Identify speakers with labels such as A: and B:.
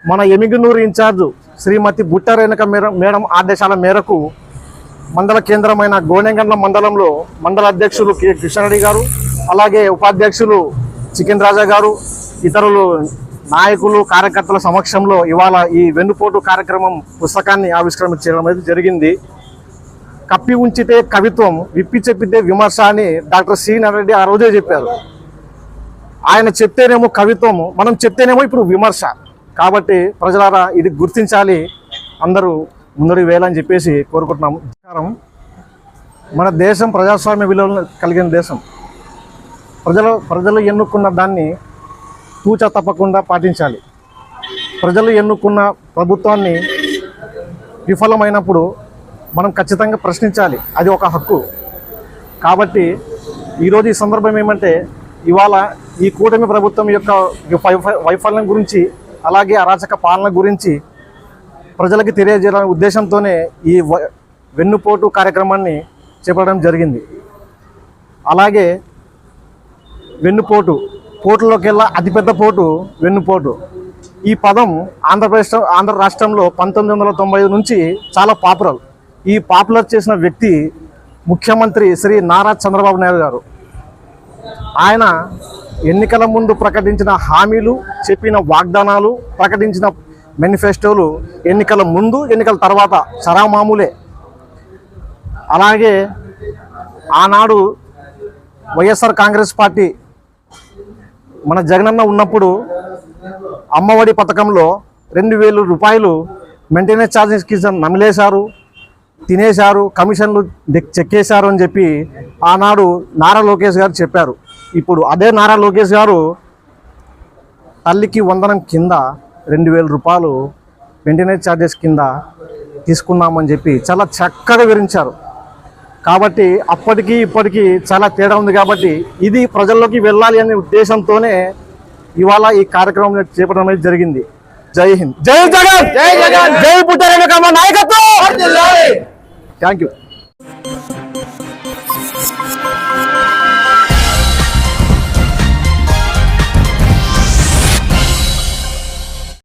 A: మన ఎమిగనూరు ఇన్ఛార్జ్ శ్రీమతి బుట్ట రేణుక మేడం ఆదేశాల మేరకు మండల కేంద్రమైన గోనెగండ్ల మండలంలో మండల అధ్యక్షులు కె కృష్ణారెడ్డి గారు, అలాగే ఉపాధ్యక్షులు చికెన్ రాజా గారు, ఇతరులు నాయకులు కార్యకర్తల సమక్షంలో ఇవాళ ఈ వెన్నుపోటు కార్యక్రమం పుస్తకాన్ని ఆవిష్కరణ చేయడం అనేది జరిగింది. కప్పి ఉంచితే కవిత్వం, విప్పి చెప్పితే విమర్శ అని డాక్టర్ సి నారాయణ రెడ్డి ఆ రోజే చెప్పారు. ఆయన చెప్తేనేమో కవిత్వము, మనం చెప్తేనేమో ఇప్పుడు విమర్శ. కాబట్టి ప్రజలారా ఇది గుర్తించాలి, అందరూ ముందడుగు వేయాలని చెప్పేసి కోరుకుంటున్నాము. మన దేశం ప్రజాస్వామ్య విలువలు కలిగిన దేశం. ప్రజలు ఎన్నుకున్న దాన్ని తూచా తప్పకుండా పాటించాలి. ప్రజలు ఎన్నుకున్న ప్రభుత్వాన్ని విఫలమైనప్పుడు మనం ఖచ్చితంగా ప్రశ్నించాలి, అది ఒక హక్కు. కాబట్టి ఈరోజు ఈ సందర్భం ఏమంటే, ఇవాళ ఈ కూటమి ప్రభుత్వం యొక్క వైఫల్యం గురించి, అలాగే అరాచక పాలన గురించి ప్రజలకి తెలియజేయాలనే ఉద్దేశంతోనే ఈ వెన్నుపోటు కార్యక్రమాన్ని చేపట్టడం జరిగింది. అలాగే పోటులోకెల్లా అతిపెద్ద పోటు వెన్నుపోటు. ఈ పదం ఆంధ్ర రాష్ట్రంలో 1995 నుంచి చాలా పాపులర్. ఈ పాపులర్ చేసిన వ్యక్తి ముఖ్యమంత్రి శ్రీ నారా చంద్రబాబు నాయుడు గారు. ఆయన ఎన్నికల ముందు ప్రకటించిన హామీలు, చెప్పిన వాగ్దానాలు, ప్రకటించిన మేనిఫెస్టోలు ఎన్నికల ముందు ఎన్నికల తర్వాత చరామామూలే. అలాగే ఆనాడు వైఎస్ఆర్ కాంగ్రెస్ పార్టీ మన జగనన్న ఉన్నప్పుడు అమ్మఒడి పథకంలో 2000 రూపాయలు మెయింటెనెన్స్ ఛార్జెస్ కింద నమిలేశారు, తినేశారు, కమిషన్లు చెక్కేశారు అని చెప్పి ఆనాడు నారా లోకేష్ గారు చెప్పారు. ఇప్పుడు అదే నారా లోకేష్ గారు తల్లికి వందనం కింద 2000 రూపాయలు మెయింటెనెన్స్ ఛార్జెస్ కింద తీసుకున్నామని చెప్పి చాలా చక్కగా వివరించారు. కాబట్టి అప్పటికి ఇప్పటికీ చాలా తేడా ఉంది. కాబట్టి ఇది ప్రజల్లోకి వెళ్ళాలి అనే ఉద్దేశంతోనే ఇవాళ ఈ కార్యక్రమం చేపట్టడం అనేది జరిగింది. జై హింద్, జై జగన్, జై జగన్, జై బుట్ట రేణుకమ్మ నాయకత్వం. Thank you.